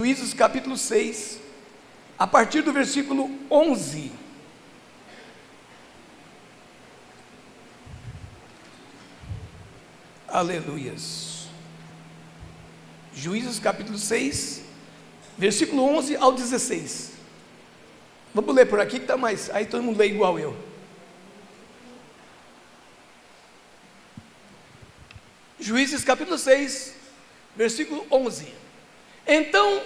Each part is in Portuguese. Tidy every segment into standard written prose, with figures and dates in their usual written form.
Juízes capítulo 6, a partir do versículo 11. Aleluias. Juízes capítulo 6, versículo 11 ao 16. Vamos ler por aqui que está mais, aí todo mundo lê igual eu. Juízes capítulo 6, versículo 11. Então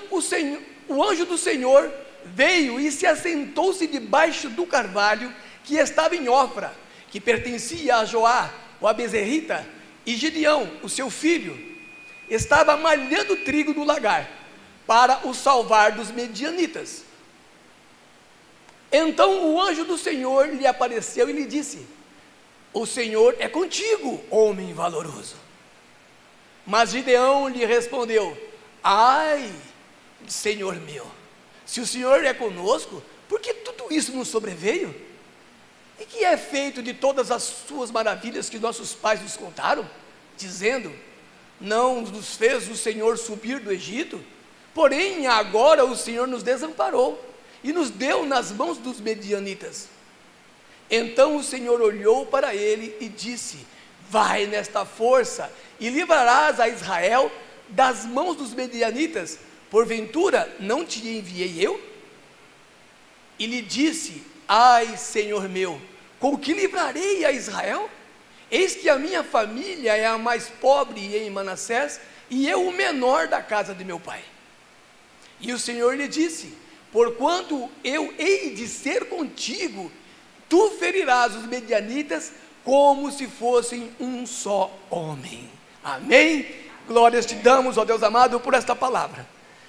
o anjo do Senhor veio e se assentou-se debaixo do carvalho que estava em Ofra, que pertencia a Joá, o abezerrita, e Gideão, o seu filho, estava malhando trigo no lagar, para o salvar dos medianitas. Então o anjo do Senhor lhe apareceu e lhe disse: o Senhor é contigo, homem valoroso. Mas Gideão lhe respondeu: ai, Senhor meu, se o Senhor é conosco, por que tudo isso nos sobreveio? E que é feito de todas as suas maravilhas que nossos pais nos contaram, dizendo: não nos fez o Senhor subir do Egito? Porém agora o Senhor nos desamparou e nos deu nas mãos dos medianitas. Então o Senhor olhou para ele e disse: vai nesta força e livrarás a Israel das mãos dos medianitas, porventura não te enviei eu? E lhe disse: ai, Senhor meu, com que livrarei a Israel? Eis que a minha família é a mais pobre em Manassés, e eu o menor da casa de meu pai. E o Senhor lhe disse: porquanto eu hei de ser contigo, tu ferirás os medianitas como se fossem um só homem. Amém? Glórias te damos, ó Deus amado, por esta palavra.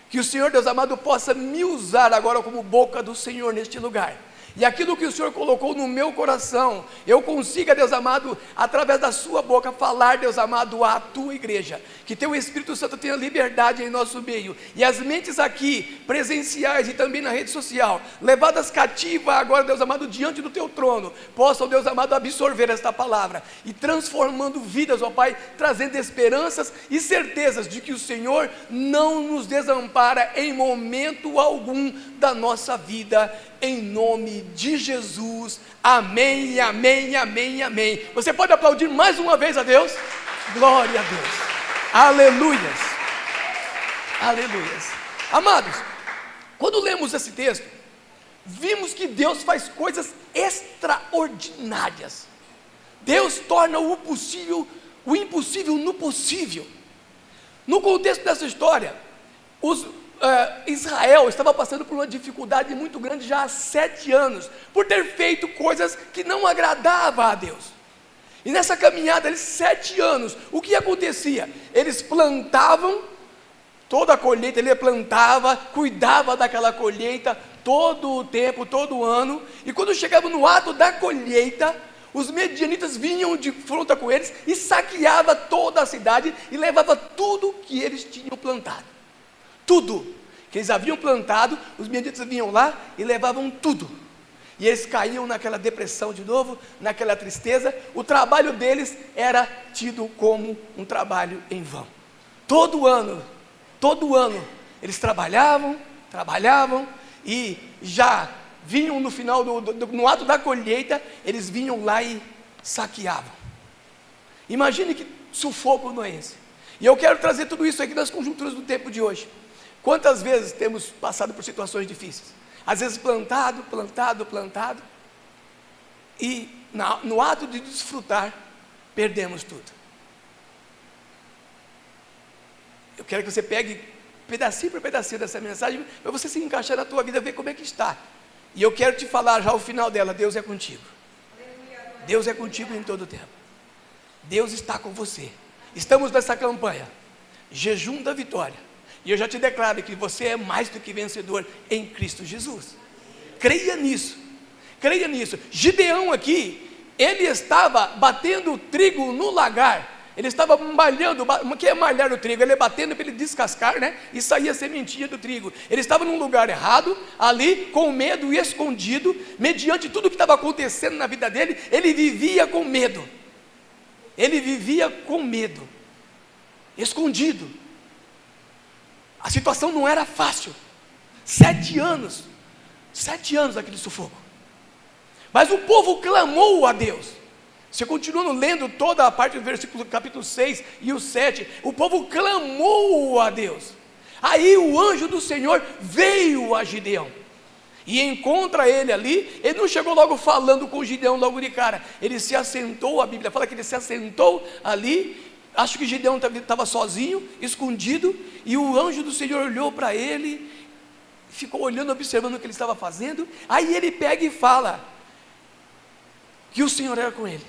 Que o Senhor, Deus amado, possa me usar agora como boca do Senhor neste lugar. E aquilo que o Senhor colocou no meu coração, eu consiga, Deus amado, através da sua boca, falar, Deus amado, à tua igreja. Que teu Espírito Santo tenha liberdade em nosso meio. E as mentes aqui, presenciais e também na rede social, levadas cativas agora, Deus amado, diante do teu trono, possam, Deus amado, absorver esta palavra. E transformando vidas, ó Pai, trazendo esperanças e certezas de que o Senhor não nos desampara em momento algum da nossa vida. Em nome de Jesus, amém, amém, amém, amém. Você pode aplaudir mais uma vez a Deus? Glória a Deus, aleluias, aleluias. Amados, quando lemos esse texto, vimos que Deus faz coisas extraordinárias. Deus torna o impossível no possível. No contexto dessa história, Israel estava passando por uma dificuldade muito grande já há 7 anos, por ter feito coisas que não agradavam a Deus. E nessa caminhada, eles 7 anos, o que acontecia? Eles plantavam, toda a colheita, ele plantava, cuidava daquela colheita, todo o tempo, todo o ano, e quando chegava no ato da colheita, os medianitas vinham de fronte com eles, e saqueava toda a cidade, e levava tudo que eles tinham plantado. Tudo que eles haviam plantado, os medianitas vinham lá e levavam tudo. E eles caíam naquela depressão de novo, naquela tristeza. O trabalho deles era tido como um trabalho em vão. Todo ano, eles trabalhavam, e já vinham no final, no ato da colheita, eles vinham lá e saqueavam. Imagine que sufoco não é esse. E eu quero trazer tudo isso aqui nas conjunturas do tempo de hoje. Quantas vezes temos passado por situações difíceis? Às vezes plantado, e no ato de desfrutar, perdemos tudo. Eu quero que você pegue pedacinho por pedacinho dessa mensagem, para você se encaixar na tua vida, ver como é que está. E eu quero te falar já o final dela: Deus é contigo. Deus é contigo em todo o tempo. Deus está com você. Estamos nessa campanha, jejum da vitória. E eu já te declaro que você é mais do que vencedor em Cristo Jesus. Creia nisso. Creia nisso. Gideão aqui, ele estava batendo trigo no lagar. Ele estava malhando. O que é malhar o trigo? Ele é batendo para ele descascar, né? E sair a sementinha do trigo. Ele estava num lugar errado, ali, com medo e escondido. Mediante tudo que estava acontecendo na vida dele, ele vivia com medo. Ele vivia com medo. Escondido. A situação não era fácil. 7 anos daquele sufoco. Mas o povo clamou a Deus. Você continua lendo toda a parte do versículo capítulo 6 e o 7, o povo clamou a Deus. Aí o anjo do Senhor veio a Gideão e encontra ele ali. Ele não chegou logo falando com Gideão logo de cara, ele se assentou, a Bíblia fala que ele se assentou ali. Acho que Gideão estava sozinho, escondido, e o anjo do Senhor olhou para ele, ficou olhando, observando o que ele estava fazendo. Aí ele pega e fala que o Senhor era com ele.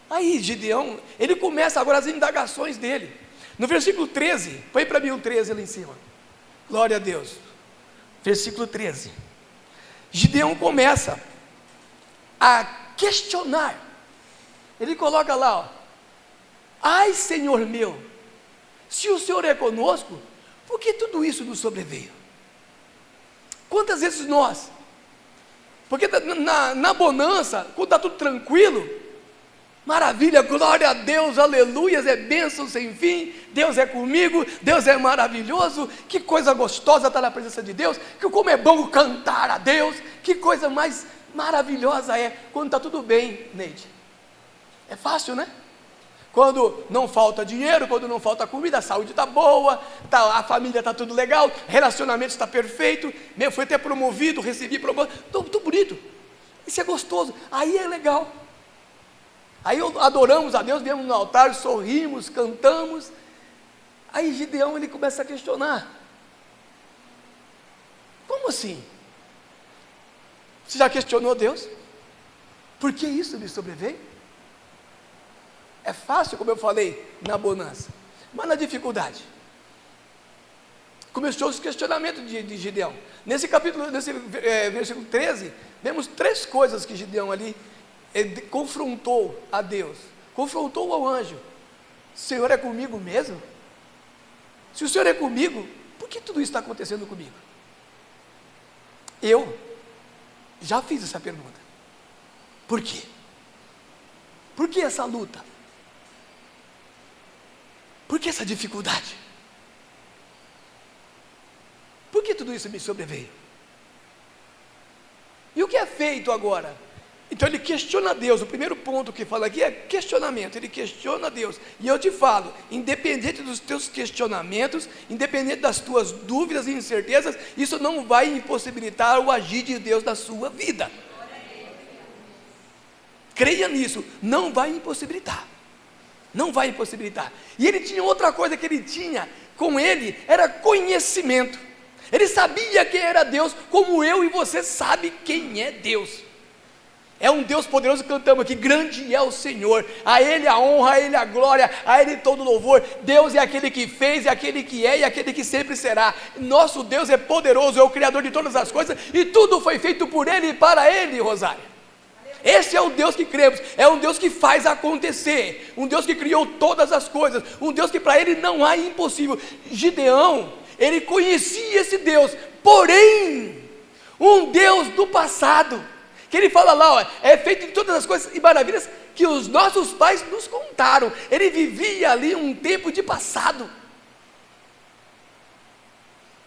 Aí Gideão, ele começa agora as indagações dele. No versículo 13, põe para mim o 13 lá em cima. Glória a Deus. Versículo 13. Gideão começa a questionar. Ele coloca lá, ó: ai, Senhor meu, se o Senhor é conosco, por que tudo isso nos sobreveio? Quantas vezes nós, porque na bonança, quando está tudo tranquilo, maravilha, glória a Deus, aleluias, é bênção sem fim, Deus é comigo, Deus é maravilhoso, que coisa gostosa estar na presença de Deus, que como é bom cantar a Deus, que coisa mais maravilhosa é, quando está tudo bem, Neide. É fácil, né? Quando não falta dinheiro, quando não falta comida, a saúde está boa, a família está tudo legal, relacionamento está perfeito, fui até promovido, recebi promoção, tudo bonito, isso é gostoso, aí é legal. Aí adoramos a Deus, viemos no altar, sorrimos, cantamos. Aí Gideão, ele começa a questionar: como assim? Você já questionou Deus? Por que isso me sobreveio? É fácil, como eu falei, na bonança, mas na dificuldade. Começou os questionamentos de Gideão. Nesse capítulo, versículo 13, vemos 3 coisas que Gideão ali ele confrontou a Deus, confrontou ao anjo. O Senhor é comigo mesmo? Se o Senhor é comigo, por que tudo isso está acontecendo comigo? Eu já fiz essa pergunta. Por quê? Por que essa luta? Por que essa dificuldade? Por que tudo isso me sobreveio? E o que é feito agora? Então ele questiona Deus. O primeiro ponto que fala aqui é questionamento. Ele questiona Deus. E eu te falo, independente dos teus questionamentos, independente das tuas dúvidas e incertezas, isso não vai impossibilitar o agir de Deus na sua vida. Creia nisso, não vai impossibilitar. Não vai impossibilitar. E ele tinha outra coisa que ele tinha com ele, era conhecimento. Ele sabia quem era Deus, como eu e você sabe quem é Deus. É um Deus poderoso, cantamos aqui, grande é o Senhor, a Ele a honra, a Ele a glória, a Ele todo louvor. Deus é aquele que fez, é aquele que é e aquele que sempre será. Nosso Deus é poderoso, é o Criador de todas as coisas, e tudo foi feito por Ele e para Ele, Rosário. Esse é o Deus que cremos, é um Deus que faz acontecer, um Deus que criou todas as coisas, um Deus que para Ele não há impossível. Gideão, ele conhecia esse Deus, porém, um Deus do passado, que ele fala lá, ó, é feito em todas as coisas e maravilhas que os nossos pais nos contaram. Ele vivia ali um tempo de passado.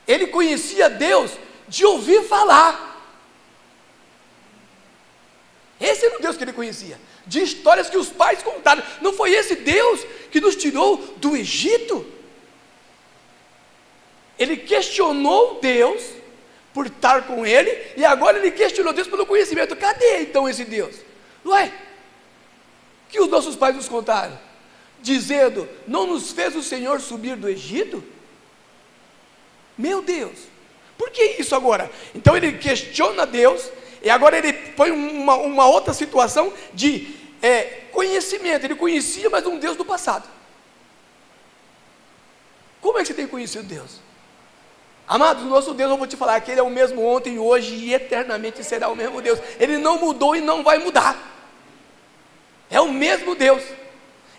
Ele conhecia Deus de ouvir falar. Esse era o Deus que ele conhecia, de histórias que os pais contaram. Não foi esse Deus que nos tirou do Egito? Ele questionou Deus por estar com ele, e agora ele questionou Deus pelo conhecimento. Cadê então esse Deus? Ué, que os nossos pais nos contaram, dizendo, não nos fez o Senhor subir do Egito? Meu Deus, por que isso agora? Então ele questiona Deus, e agora ele põe uma outra situação de conhecimento. Ele conhecia, mas um Deus do passado. Como é que você tem conhecido Deus? Amados, o nosso Deus, eu vou te falar que Ele é o mesmo ontem, hoje e eternamente será o mesmo Deus. Ele não mudou e não vai mudar. É o mesmo Deus.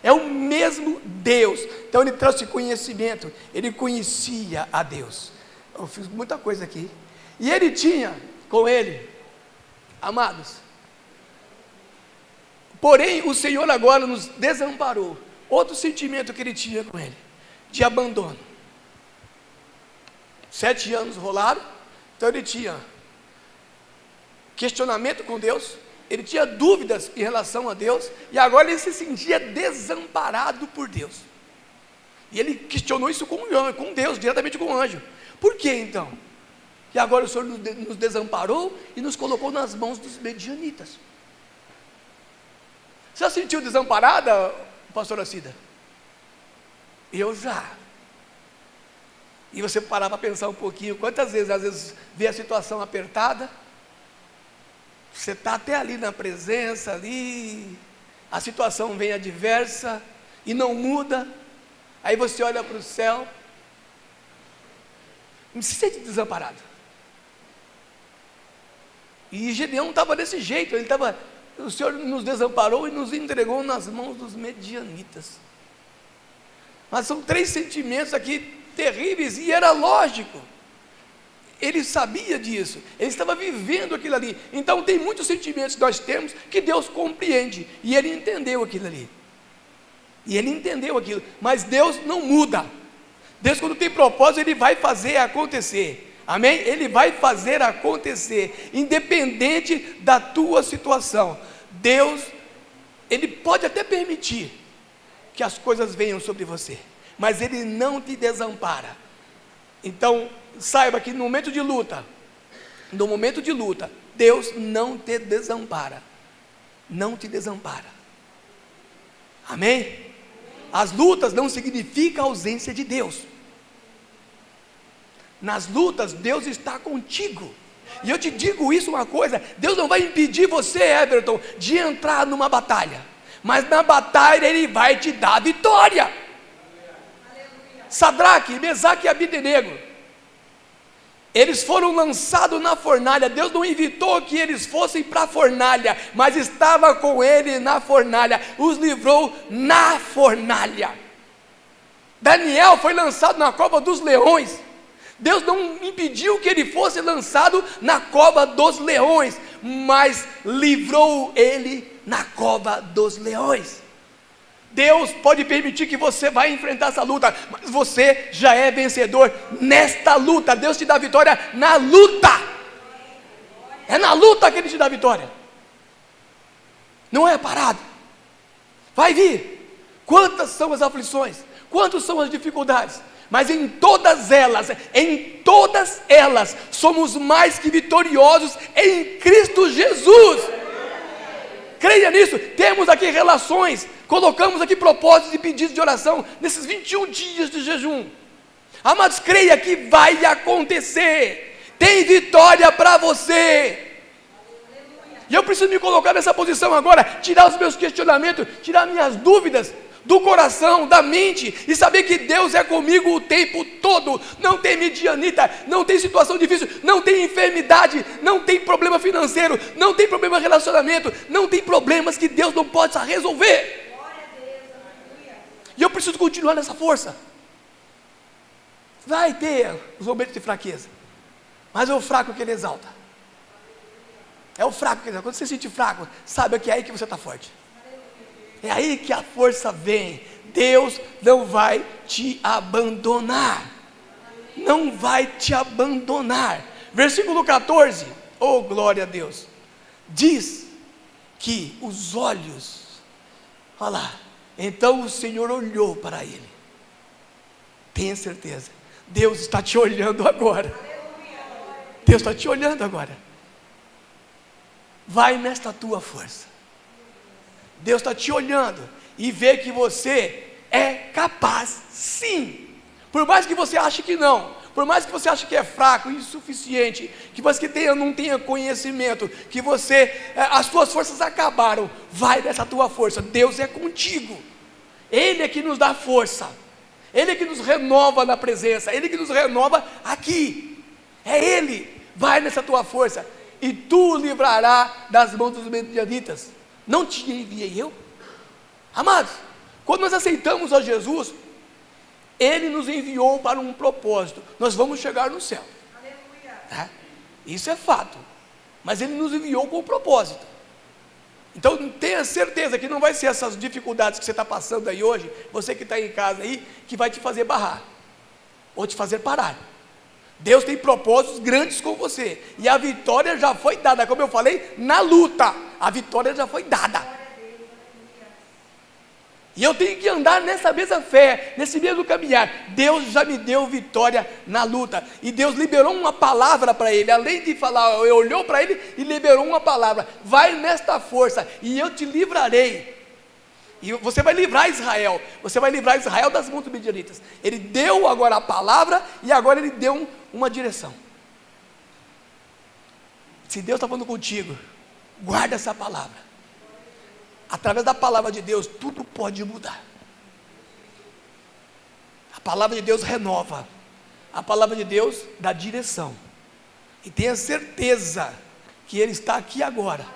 É o mesmo Deus. Então Ele trouxe conhecimento. Ele conhecia a Deus. Eu fiz muita coisa aqui. E Ele tinha com Ele, amados, porém o Senhor agora nos desamparou. Outro sentimento que Ele tinha com Ele, de abandono. 7 anos rolaram, então ele tinha questionamento com Deus, ele tinha dúvidas em relação a Deus, e agora ele se sentia desamparado por Deus. E ele questionou isso com Deus, diretamente com o anjo. Por que então? E agora o Senhor nos desamparou e nos colocou nas mãos dos medianitas. Você já se sentiu desamparada, pastora Cida? Eu já. E você parar para pensar um pouquinho, quantas vezes, às vezes, vê a situação apertada, você está até ali na presença, ali, a situação vem adversa e não muda, aí você olha para o céu, e se sente desamparado. E Gedeão estava desse jeito, o Senhor nos desamparou e nos entregou nas mãos dos medianitas. Mas são 3 sentimentos aqui terríveis, e era lógico, ele sabia disso, ele estava vivendo aquilo ali. Então tem muitos sentimentos que nós temos que Deus compreende, e ele entendeu aquilo ali, e ele entendeu aquilo, mas Deus não muda. Deus, quando tem propósito, ele vai fazer acontecer, amém? Ele vai fazer acontecer, independente da tua situação. Deus, ele pode até permitir que as coisas venham sobre você, mas ele não te desampara. Então saiba que no momento de luta, Deus não te desampara, não te desampara, amém? As lutas não significam ausência de Deus. Nas lutas Deus está contigo, e eu te digo isso uma coisa, Deus não vai impedir você, Everton, de entrar numa batalha, mas na batalha Ele vai te dar vitória. Sadraque, Mesaque e Abdenego, eles foram lançados na fornalha. Deus não evitou que eles fossem para a fornalha, mas estava com ele na fornalha, os livrou na fornalha. Daniel foi lançado na cova dos leões. Deus não impediu que ele fosse lançado na cova dos leões, mas livrou ele na cova dos leões. Deus pode permitir que você vá enfrentar essa luta, mas você já é vencedor nesta luta. Deus te dá vitória na luta. É na luta que Ele te dá vitória, não é parado. Vai vir. Quantas são as aflições, quantas são as dificuldades, mas em todas elas somos mais que vitoriosos em Cristo Jesus. Creia nisso. Temos aqui relações, colocamos aqui propósitos e pedidos de oração nesses 21 dias de jejum. Amados, creia que vai acontecer. Tem vitória para você. E eu preciso me colocar nessa posição agora, tirar os meus questionamentos, tirar minhas dúvidas do coração, da mente, e saber que Deus é comigo o tempo todo. Não tem medianita, não tem situação difícil, não tem enfermidade, não tem problema financeiro, não tem problema de relacionamento, não tem problemas que Deus não possa resolver. E eu preciso continuar nessa força. Vai ter os momentos de fraqueza, mas é o fraco que Ele exalta. É o fraco que Ele exalta. Quando você se sentir fraco, saiba que é aí que você está forte. É aí que a força vem. Deus não vai te abandonar. Não vai te abandonar. Versículo 14. Oh, glória a Deus. Diz que os olhos, olha lá, então o Senhor olhou para ele. Tenha certeza, Deus está te olhando agora. Deus está te olhando agora. Vai nesta tua força. Deus está te olhando e vê que você é capaz, sim. Por mais que você ache que não, por mais que você ache que é fraco, insuficiente, que você não tenha conhecimento, que as suas forças acabaram, vai nessa tua força. Deus é contigo. Ele é que nos dá força. Ele é que nos renova na presença. Ele é que nos renova aqui. É Ele. Vai nessa tua força e tu livrará das mãos dos medianitas. Não te enviei eu? Amados, quando nós aceitamos a Jesus, Ele nos enviou para um propósito. Nós vamos chegar no céu. Tá? Isso é fato. Mas Ele nos enviou com um propósito. Então tenha certeza que não vai ser essas dificuldades que você está passando aí hoje, você que está em casa aí, que vai te fazer barrar, ou te fazer parar. Deus tem propósitos grandes com você, e a vitória já foi dada, como eu falei, na luta, a vitória já foi dada. E eu tenho que andar nessa mesma fé, nesse mesmo caminhar. Deus já me deu vitória na luta, e Deus liberou uma palavra para ele, além de falar, olhou para ele e liberou uma palavra: vai nesta força, e eu te livrarei. E você vai livrar Israel, você vai livrar Israel das mãos dos midianitas. Ele deu agora a palavra, e agora ele deu uma direção. Se Deus está falando contigo, guarda essa palavra. Através da palavra de Deus, tudo pode mudar. A palavra de Deus renova, a palavra de Deus dá direção. E tenha certeza que Ele está aqui agora,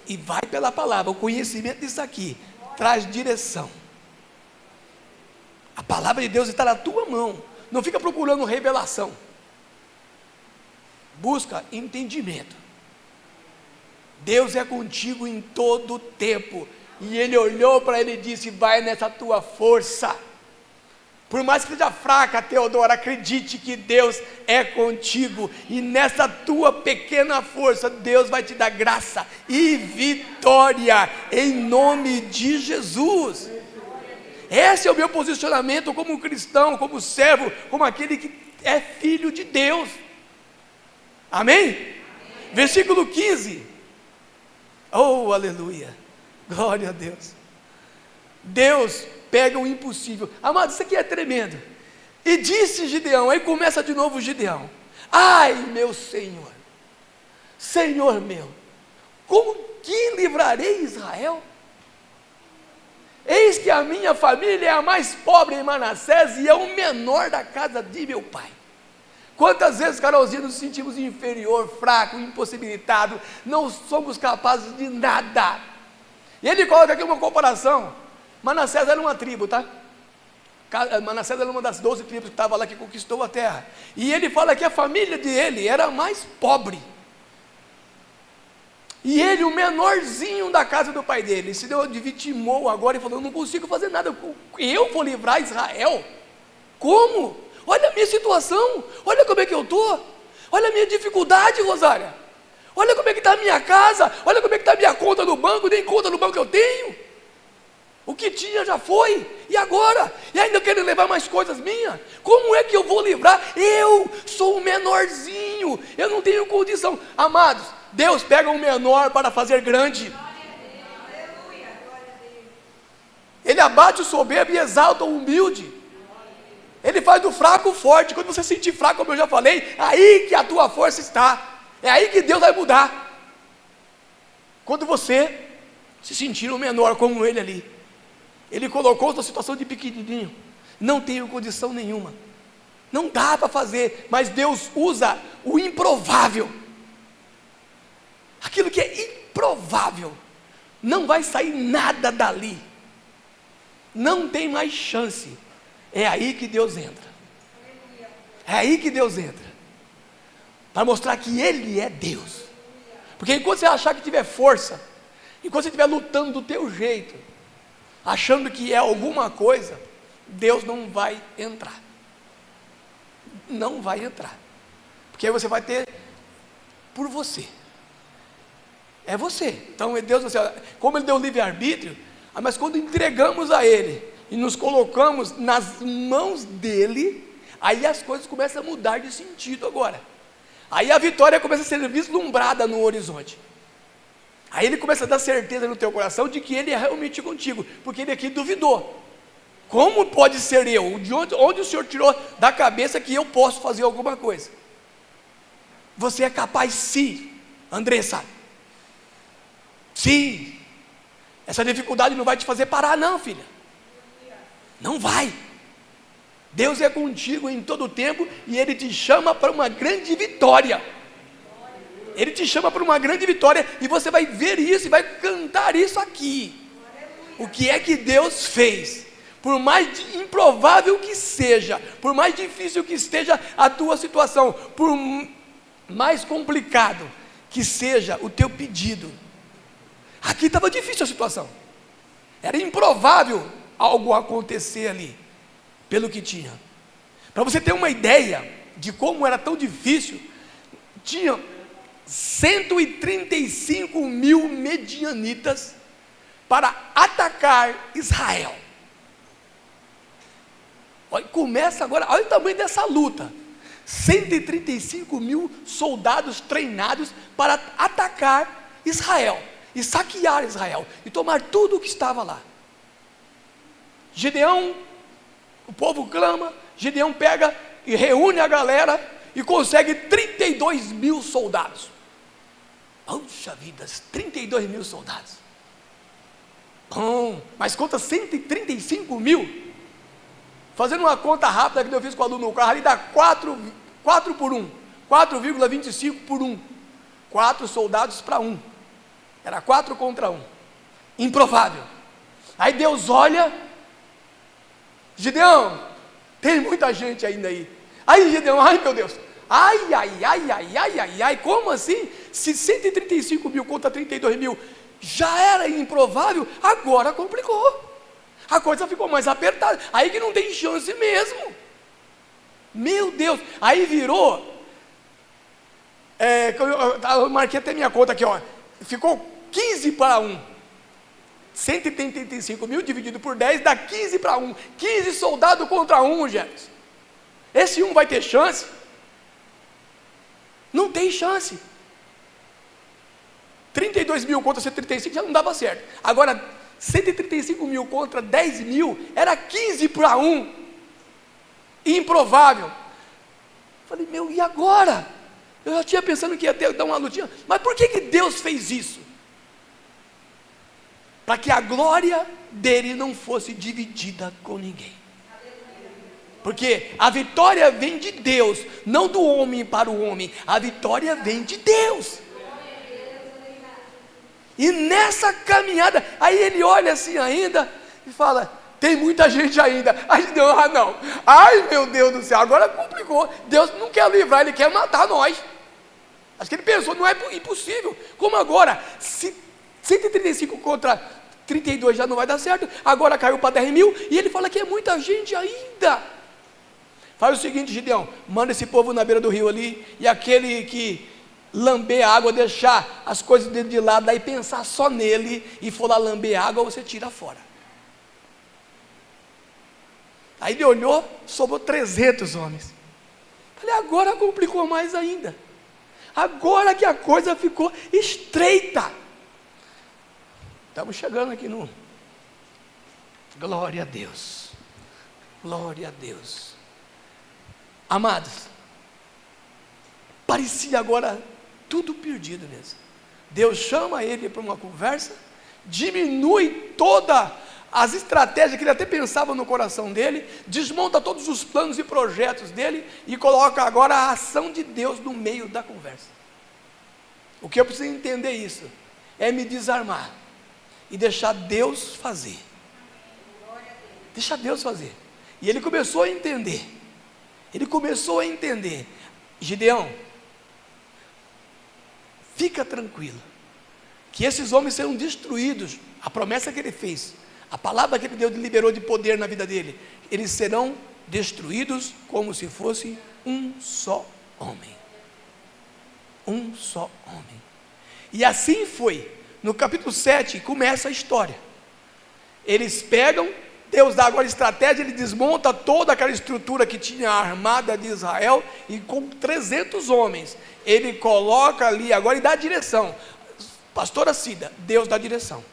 e vai pela palavra. O conhecimento disso aqui traz direção. A palavra de Deus está na tua mão. Não fica procurando revelação, busca entendimento. Deus é contigo em todo o tempo, e Ele olhou para ele e disse: vai nessa tua força. Por mais que seja fraca, Teodora, acredite que Deus é contigo, e nessa tua pequena força, Deus vai te dar graça e vitória, em nome de Jesus. Esse é o meu posicionamento como cristão, como servo, como aquele que é filho de Deus. Amém? Versículo 15. Oh, aleluia, glória a Deus. Deus pega o impossível. Amado, isso aqui é tremendo. E disse Gideão, aí começa de novo Gideão: ai meu Senhor, Senhor meu, como que livrarei Israel? Eis que a minha família é a mais pobre em Manassés, e é o menor da casa de meu pai. Quantas vezes, Carolzinha, nos sentimos inferior, fraco, impossibilitado, não somos capazes de nada. E ele coloca aqui uma comparação. Manassés era uma tribo, tá? Manassés era uma das 12 tribos que estava lá, que conquistou a terra. E ele fala que a família dele era a mais pobre. E ele, o menorzinho da casa do pai dele, se deu de vitimou agora e falou: eu não consigo fazer nada, eu vou livrar Israel? Como? Olha a minha situação, olha como é que eu estou, olha a minha dificuldade, Rosária, olha como é que está a minha casa, olha como é que está a minha conta no banco, nem conta no banco eu tenho, o que tinha já foi, e agora? E ainda querem levar mais coisas minhas? Como é que eu vou livrar? Eu sou o menorzinho, eu não tenho condição. Amados, Deus pega um menor para fazer grande. Ele abate o soberbo e exalta o humilde. Ele faz do fraco forte. Quando você se sentir fraco, como eu já falei, aí que a tua força está. É aí que Deus vai mudar. Quando você se sentir um menor como ele ali, ele colocou na situação de pequenininho, não tenho condição nenhuma, não dá para fazer, mas Deus usa o improvável. Aquilo que é improvável, não vai sair nada dali, não tem mais chance. É aí que Deus entra. É aí que Deus entra, para mostrar que Ele é Deus. Porque enquanto você achar que tiver força, enquanto você estiver lutando do teu jeito, achando que é alguma coisa, Deus não vai entrar. Não vai entrar. Porque aí você vai ter por você. É você. Então Deus, como Ele deu livre-arbítrio, mas quando entregamos a Ele e nos colocamos nas mãos dEle, aí as coisas começam a mudar de sentido agora. Aí a vitória começa a ser vislumbrada no horizonte. Aí Ele começa a dar certeza no teu coração de que Ele é realmente contigo, porque Ele aqui duvidou. Como pode ser eu? De onde o Senhor tirou da cabeça que eu posso fazer alguma coisa? Você é capaz sim, Andressa. Sim. Essa dificuldade não vai te fazer parar não, filha. Não vai. Deus é contigo em todo o tempo, e Ele te chama para uma grande vitória. Ele te chama para uma grande vitória, e você vai ver isso e vai cantar isso aqui. O que é que Deus fez? Por mais improvável que seja, por mais difícil que esteja a tua situação, por mais complicado que seja o teu pedido, aqui estava difícil a situação, era improvável algo acontecer ali, pelo que tinha. Para você ter uma ideia, de como era tão difícil, tinha 135 mil medianitas para atacar Israel. Olha, começa agora, olha o tamanho dessa luta. 135 mil soldados treinados para atacar Israel, e saquear Israel, e tomar tudo o que estava lá. Gideão, o povo clama, Gideão pega e reúne a galera, e consegue 32 mil soldados. Puxa vida, 32 mil soldados. Bom, mas conta 135 mil. Fazendo uma conta rápida que eu fiz com o aluno no carro, ali dá 4 por 1, 4,25 por 1, 4 soldados para 1, era 4 contra 1, improvável. Aí Deus olha, Gideão, tem muita gente ainda aí. Aí Gideão, ai meu Deus, ai, como assim? Se 135 mil contra 32 mil já era improvável, agora complicou. A coisa ficou mais apertada, aí que não tem chance mesmo. Meu Deus, aí virou, eu marquei até minha conta aqui, ó, ficou 15 para 1, 135 mil dividido por 10 dá 15 para 1, 15 soldados contra 1, Jefferson. Esse 1 vai ter chance? Não tem chance. 32 mil contra 135 já não dava certo, agora 135 mil contra 10 mil, era 15 para 1, improvável. Falei, meu, e agora? Eu já tinha pensando que ia dar uma lutinha, mas por que Deus fez isso? Para que a glória dele não fosse dividida com ninguém. Porque a vitória vem de Deus, não do homem para o homem, a vitória vem de Deus. E nessa caminhada, aí ele olha assim ainda e fala, tem muita gente ainda. Aí Deus, não, ai meu Deus do céu, agora complicou. Deus não quer livrar, ele quer matar nós. Acho que ele pensou, não é impossível. Como agora, se 135 contra 32 já não vai dar certo, agora caiu para 10 mil, e ele fala que é muita gente ainda. Faz o seguinte, Gideão, manda esse povo na beira do rio ali, e aquele que lamber a água, deixar as coisas dele de lado, daí pensar só nele, e for lá lamber a água, você tira fora. Aí ele olhou, sobrou 300 homens. Falei, agora complicou mais ainda, agora que a coisa ficou estreita. Estamos chegando aqui no, glória a Deus, glória a Deus. Amados, parecia agora tudo perdido mesmo. Deus chama ele para uma conversa, diminui todas as estratégias que ele até pensava no coração dele, desmonta todos os planos e projetos dele, e coloca agora a ação de Deus no meio da conversa. O que eu preciso entender isso, é me desarmar, e deixar Deus fazer, deixar Deus fazer. E ele começou a entender, Gideão, fica tranquilo, que esses homens serão destruídos, a promessa que ele fez, a palavra que Deus liberou de poder na vida dele, eles serão destruídos como se fosse um só homem, um só homem. E assim foi. No capítulo 7 começa a história, eles pegam, Deus dá agora estratégia, ele desmonta toda aquela estrutura que tinha a armada de Israel, e com 300 homens, ele coloca ali agora e dá direção. Pastora Cida, Deus dá direção,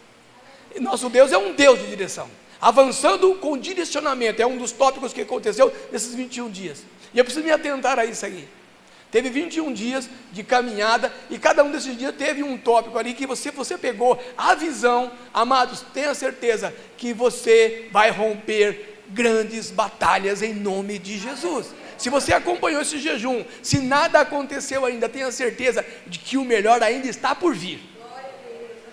e nosso Deus é um Deus de direção, avançando com direcionamento, é um dos tópicos que aconteceu nesses 21 dias, e eu preciso me atentar a isso aí. Teve 21 dias de caminhada, e cada um desses dias teve um tópico ali, que você pegou a visão. Amados, tenha certeza que você vai romper grandes batalhas em nome de Jesus. Se você acompanhou esse jejum, se nada aconteceu ainda, tenha certeza de que o melhor ainda está por vir.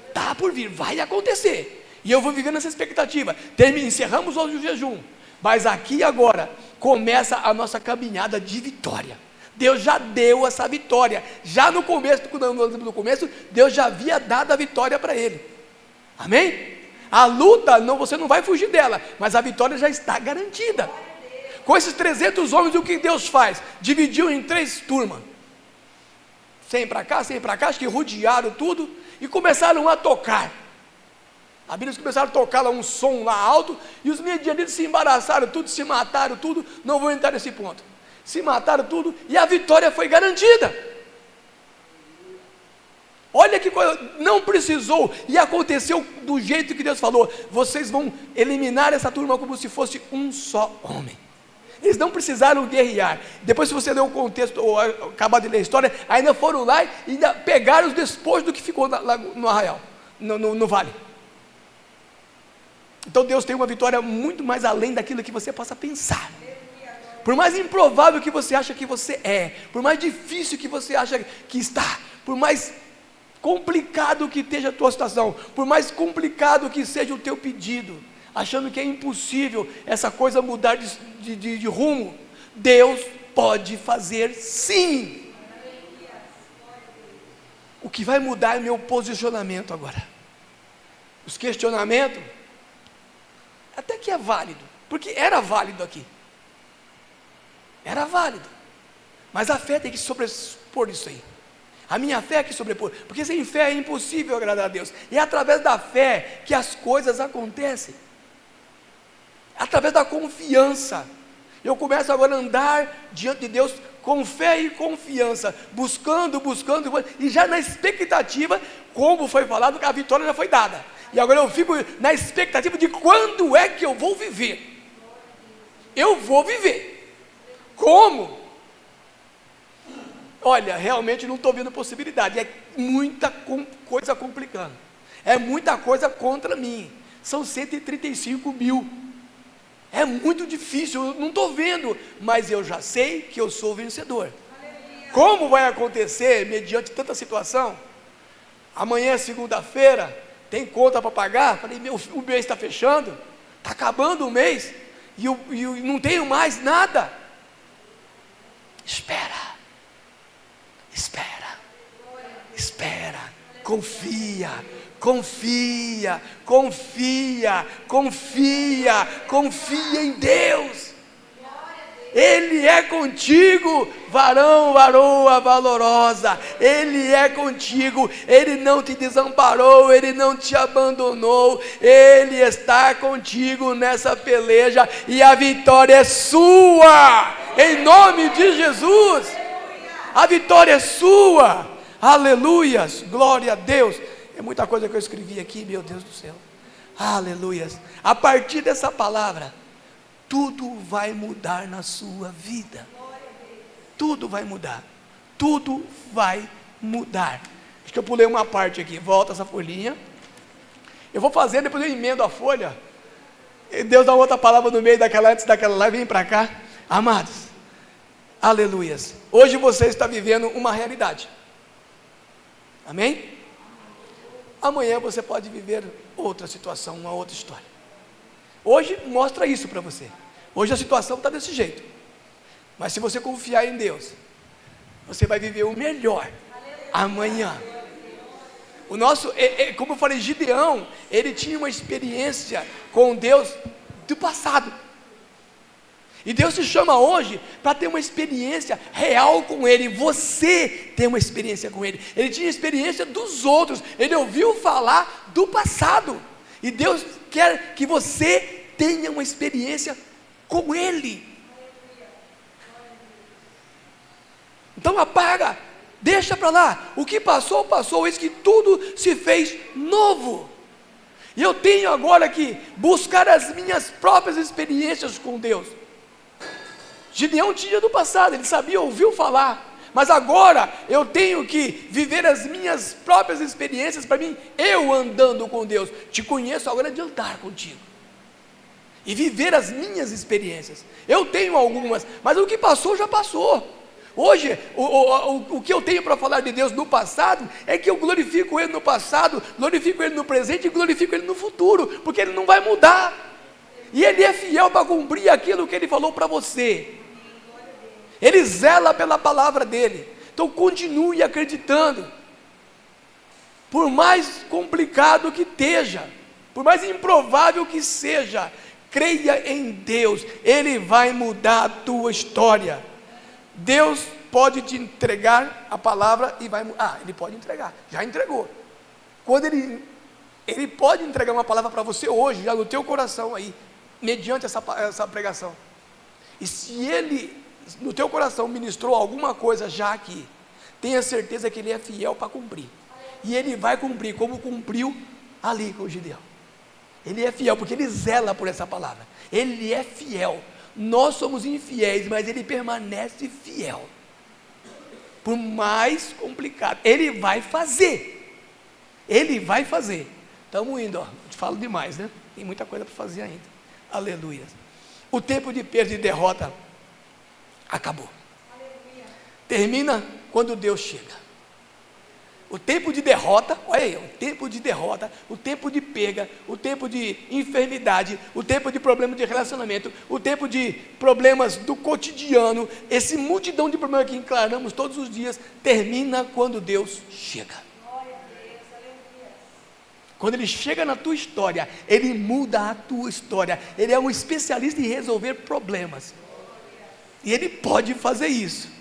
Está por vir, vai acontecer, e eu vou viver nessa expectativa. Encerramos hoje o jejum, mas aqui agora começa a nossa caminhada de vitória. Deus já deu essa vitória, já no começo, Deus já havia dado a vitória para ele, amém? A luta, você não vai fugir dela, mas a vitória já está garantida. Com esses 300 homens, o que Deus faz? Dividiu em 3 turmas. 100 para cá, 100 para cá, acho que rodearam tudo e começaram a tocar. A Bíblia começaram a tocar lá um som lá alto, e os medianitas se embaraçaram tudo, se mataram tudo, não vou entrar nesse ponto. Se mataram tudo, e a vitória foi garantida. Olha que coisa, não precisou, e aconteceu do jeito que Deus falou. Vocês vão eliminar essa turma como se fosse um só homem. Eles não precisaram guerrear. Depois, se você ler o contexto, ou acabar de ler a história, ainda foram lá e ainda pegaram os despojos do que ficou lá no arraial, no vale. Então Deus tem uma vitória muito mais além daquilo que você possa pensar. Por mais improvável que você acha que você é, por mais difícil que você acha que está, por mais complicado que esteja a tua situação, por mais complicado que seja o teu pedido, achando que é impossível essa coisa mudar de rumo, Deus pode fazer sim. O que vai mudar é meu posicionamento agora. Os questionamentos até que é válido, porque era válido aqui, era válido, mas a fé tem que sobrepor isso aí. A minha fé é que sobrepor, porque sem fé é impossível agradar a Deus, e é através da fé que as coisas acontecem, através da confiança. Eu começo agora a andar diante de Deus com fé e confiança, buscando, e já na expectativa, como foi falado, que a vitória já foi dada, e agora eu fico na expectativa de quando é que eu vou viver. Eu vou viver. Como? Olha, realmente não estou vendo possibilidade, é muita coisa complicando, é muita coisa contra mim, são 135 mil, é muito difícil, eu não estou vendo, mas eu já sei que eu sou vencedor. Como vai acontecer mediante tanta situação? Amanhã é segunda-feira, tem conta para pagar? Falei, o mês está fechando, está acabando o mês, e eu não tenho mais nada. Espera, confia em Deus. Ele é contigo, varão, varoa valorosa, Ele é contigo, Ele não te desamparou, Ele não te abandonou, Ele está contigo nessa peleja, e a vitória é sua, em nome de Jesus, a vitória é sua, aleluias, glória a Deus. É muita coisa que eu escrevi aqui, meu Deus do céu, aleluias. A partir dessa palavra, tudo vai mudar na sua vida. Tudo vai mudar. Tudo vai mudar. Acho que eu pulei uma parte aqui. Volta essa folhinha. Eu vou fazer, depois eu emendo a folha. E Deus dá outra palavra no meio daquela, antes daquela lá. Vem para cá. Amados, aleluias. Hoje você está vivendo uma realidade. Amém? Amanhã você pode viver outra situação, uma outra história. Hoje mostra isso para você. Hoje a situação está desse jeito, mas se você confiar em Deus, você vai viver o melhor amanhã. O nosso, como eu falei, Gideão, ele tinha uma experiência com Deus do passado, e Deus te chama hoje para ter uma experiência real com Ele. Você tem uma experiência com Ele. Ele tinha experiência dos outros, ele ouviu falar do passado, e Deus quer que você tenha uma experiência com Ele. Então apaga, deixa para lá, o que passou, passou, eis que tudo se fez novo, e eu tenho agora que buscar as minhas próprias experiências com Deus. Gideão tinha do passado, ele sabia, ouviu falar, mas agora eu tenho que viver as minhas próprias experiências para mim, eu andando com Deus. Te conheço agora de andar contigo e viver as minhas experiências. Eu tenho algumas, mas o que passou já passou. Hoje, o que eu tenho para falar de Deus no passado, é que eu glorifico Ele no passado, glorifico Ele no presente e glorifico Ele no futuro, porque Ele não vai mudar, e Ele é fiel para cumprir aquilo que Ele falou para você. Ele zela pela palavra dEle. Então continue acreditando, por mais complicado que esteja, por mais improvável que seja, Creia em Deus, Ele vai mudar a tua história. Deus pode te entregar a palavra e vai mudar. Ele pode entregar, já entregou. Quando Ele pode entregar uma palavra para você hoje, já no teu coração aí, mediante essa pregação. E se Ele, no teu coração, ministrou alguma coisa já aqui, tenha certeza que Ele é fiel para cumprir. E Ele vai cumprir, como cumpriu ali com o Gideão. Ele é fiel, porque Ele zela por essa palavra. Ele é fiel. Nós somos infiéis, mas Ele permanece fiel. Por mais complicado, Ele vai fazer. Ele vai fazer. Estamos indo, ó. Te falo demais, né? Tem muita coisa para fazer ainda. Aleluia. O tempo de perda e derrota acabou. Aleluia. Termina quando Deus chega. O tempo de derrota, olha aí, o tempo de derrota, o tempo de perda, o tempo de enfermidade, o tempo de problema de relacionamento, o tempo de problemas do cotidiano, esse multidão de problemas que encaramos todos os dias, termina quando Deus chega. Quando Ele chega na tua história, Ele muda a tua história. Ele é um especialista em resolver problemas. E Ele pode fazer isso.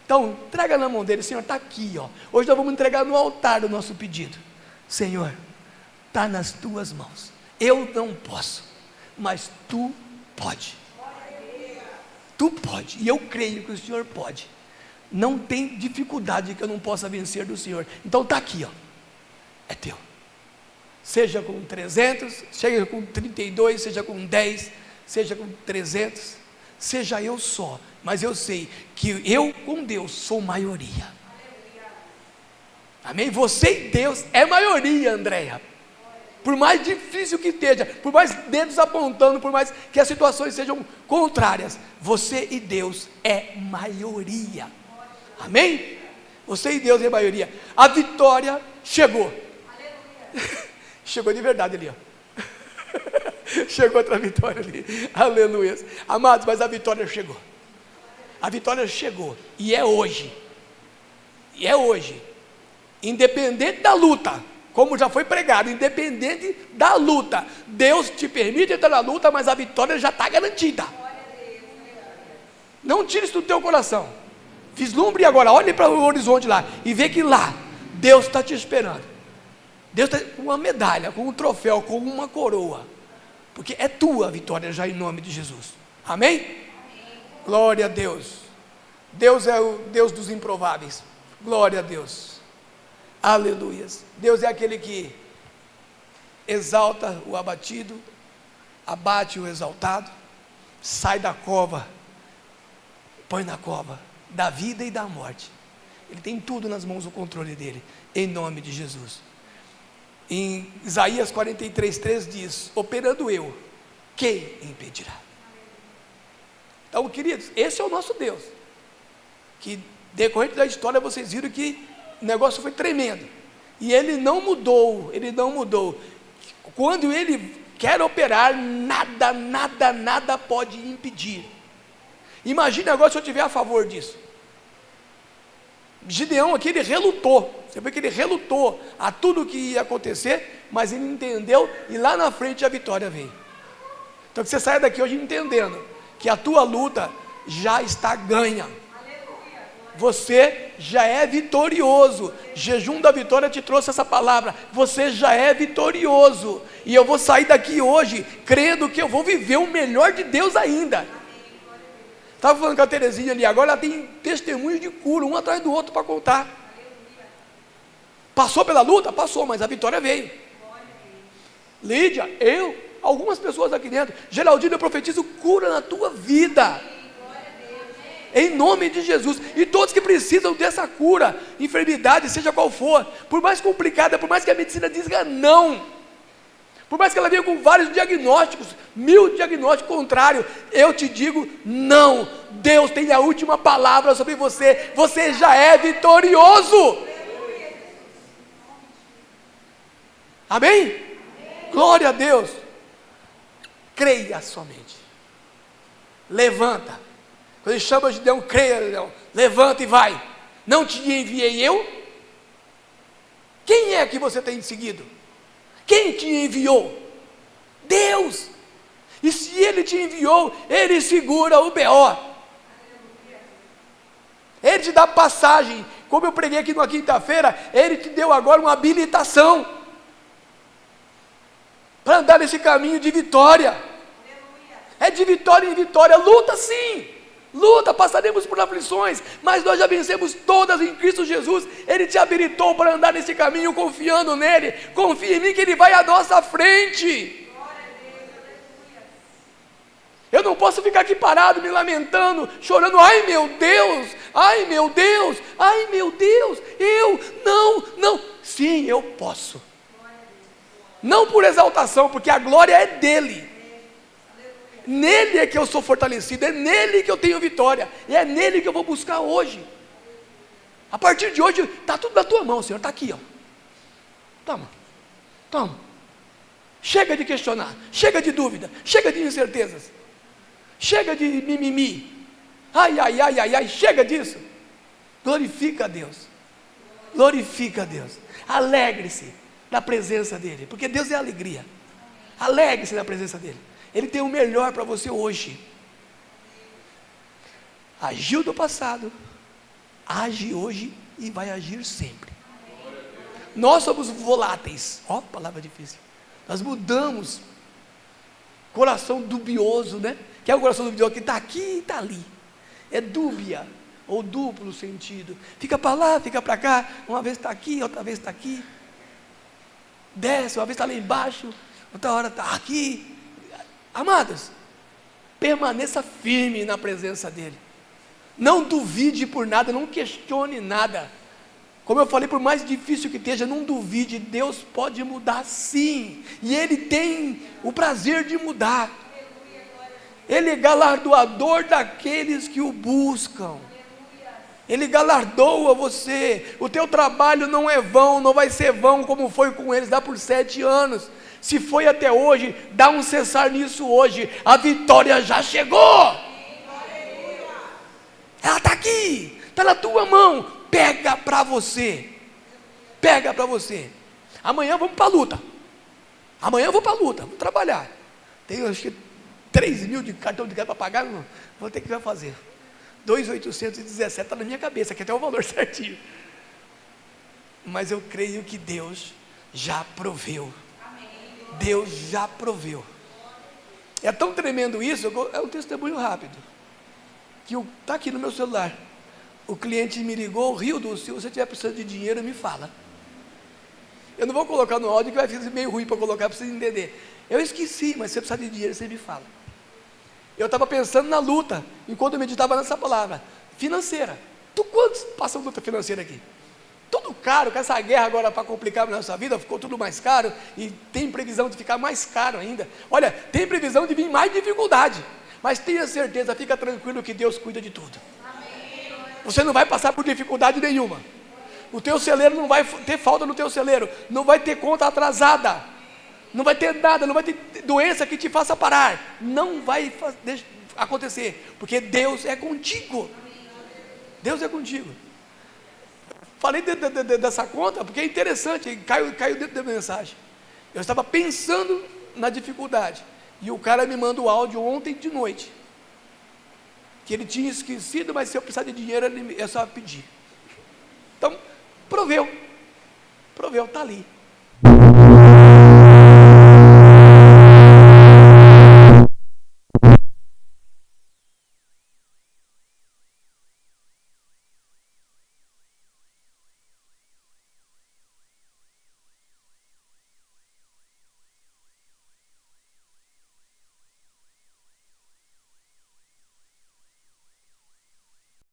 Então, traga na mão dele, Senhor, está aqui, ó. Hoje nós vamos entregar no altar o nosso pedido. Senhor, está nas tuas mãos. Eu não posso, mas tu pode. Tu pode, e eu creio que o Senhor pode. Não tem dificuldade que eu não possa vencer do Senhor. Então está aqui, ó. É teu. Seja com 300, seja com 32, seja com 10, seja com 300, seja eu só. Mas eu sei que eu com Deus sou maioria. Amém? Você e Deus é maioria, Andréia. Por mais difícil que esteja, por mais dedos apontando, por mais que as situações sejam contrárias, você e Deus é maioria. Amém? Você e Deus é maioria. A vitória chegou. Chegou de verdade ali, ó. Chegou outra vitória ali. Aleluia. Amados, mas a vitória chegou. A vitória chegou, e é hoje, independente da luta, como já foi pregado, independente da luta, Deus te permite entrar na luta, mas a vitória já está garantida. Não tire isso do teu coração, vislumbre agora, olhe para o horizonte lá, e vê que lá, Deus está te esperando, Deus está com uma medalha, com um troféu, com uma coroa, porque é tua a vitória já em nome de Jesus, amém? Glória a Deus. Deus é o Deus dos improváveis. Glória a Deus. Aleluias. Deus é aquele que exalta o abatido, abate o exaltado, sai da cova, põe na cova da vida e da morte. Ele tem tudo nas mãos, o controle dele, em nome de Jesus. Em Isaías 43:3 diz: operando eu, quem impedirá? Então, queridos, esse é o nosso Deus, que decorrente da história vocês viram que o negócio foi tremendo, e Ele não mudou, quando Ele quer operar, nada pode impedir. Imagine agora se eu estiver a favor disso. Gideão aqui, ele relutou, você vê que ele relutou a tudo que ia acontecer, mas ele entendeu, e lá na frente a vitória veio. Então que você saia daqui hoje entendendo que a tua luta já está ganha. Você já é vitorioso. Jejum da vitória te trouxe essa palavra. Você já é vitorioso. E eu vou sair daqui hoje crendo que eu vou viver o melhor de Deus ainda. Estava falando com a Terezinha ali, agora ela tem testemunhos de cura, um atrás do outro para contar. Passou pela luta? Passou, mas a vitória veio. Lídia, algumas pessoas aqui dentro, Geraldino, eu profetizo cura na tua vida, em nome de Jesus, e todos que precisam dessa cura, enfermidade, seja qual for, por mais complicada, por mais que a medicina diga não, por mais que ela venha com vários diagnósticos, 1000 diagnósticos contrários, eu te digo não, Deus tem a última palavra sobre você, você já é vitorioso, amém? Glória a Deus. Creia somente. Levanta. Quando ele chama Gideão, creia, Gideão. Levanta e vai. Não te enviei eu? Quem é que você tem seguido? Quem te enviou? Deus. E se Ele te enviou, Ele segura o BO. Ele te dá passagem. Como eu preguei aqui na quinta-feira, Ele te deu agora uma habilitação para andar nesse caminho de vitória. É de vitória em vitória. Luta sim, luta, passaremos por aflições, mas nós já vencemos todas em Cristo Jesus. Ele te habilitou para andar nesse caminho, confiando nele. Confia em mim que Ele vai à nossa frente. Eu não posso ficar aqui parado, me lamentando, chorando, ai meu Deus, ai meu Deus, ai meu Deus, não, sim, eu posso. Não por exaltação, porque a glória é dele. Nele é que eu sou fortalecido, é nele que eu tenho vitória, e é nele que eu vou buscar hoje. A partir de hoje, está tudo na tua mão, Senhor, está aqui, ó. Toma. Chega de questionar, chega de dúvida, chega de incertezas. Chega de mimimi, ai, chega disso. Glorifica a Deus, alegre-se na presença dEle, porque Deus é alegria. Alegre-se na presença dEle, Ele tem o melhor para você hoje. Agiu no passado, age hoje e vai agir sempre. Nós somos voláteis, ó, palavra difícil. Nós mudamos. Coração dubioso, né? Que é o coração dubioso que está aqui e está ali. É dúbia, ou duplo sentido. Fica para lá, fica para cá. Uma vez está aqui, outra vez está aqui. Desce, uma vez está lá embaixo, outra hora está aqui. Amados, permaneça firme na presença dEle. Não duvide por nada, não questione nada. Como eu falei, por mais difícil que esteja, não duvide, Deus pode mudar sim, e Ele tem o prazer de mudar. Ele é galardoador daqueles que o buscam. Ele galardoa você. O teu trabalho não é vão, não vai ser vão como foi com eles lá por 7 anos. Se foi até hoje, dá um cessar nisso hoje. A vitória já chegou. Ela está aqui, está na tua mão. Pega para você. Amanhã vamos para a luta. Amanhã eu vou para a luta, vou trabalhar. Tenho acho que 3 mil de cartão de crédito para pagar, vou ter que fazer. 2.817 está na minha cabeça, que até o valor certinho. Mas eu creio que Deus já proveu. Deus já proveu. É tão tremendo isso, é um testemunho rápido. Que está aqui no meu celular. O cliente me ligou, Rildo, se você tiver precisando de dinheiro, me fala. Eu não vou colocar no áudio, que vai ficar meio ruim para colocar, para você entender. Eu esqueci, mas se você precisar de dinheiro, você me fala. Eu estava pensando na luta, enquanto eu meditava nessa palavra, financeira. Quantos passam luta financeira aqui? Tudo caro, com essa guerra agora para complicar a nossa vida, ficou tudo mais caro, e tem previsão de ficar mais caro ainda. Olha, tem previsão de vir mais dificuldade, mas tenha certeza, fica tranquilo que Deus cuida de tudo. Você não vai passar por dificuldade nenhuma. O teu celeiro não vai ter falta no teu celeiro. Não vai ter conta atrasada. Não vai ter nada, não vai ter doença que te faça parar. Não vai acontecer, porque Deus é contigo. Deus é contigo. Falei dessa conta porque é interessante, caiu dentro da mensagem. Eu estava pensando na dificuldade, e o cara me manda o áudio ontem de noite, que ele tinha esquecido, mas se eu precisar de dinheiro, é só pedir. Então, proveu, está ali.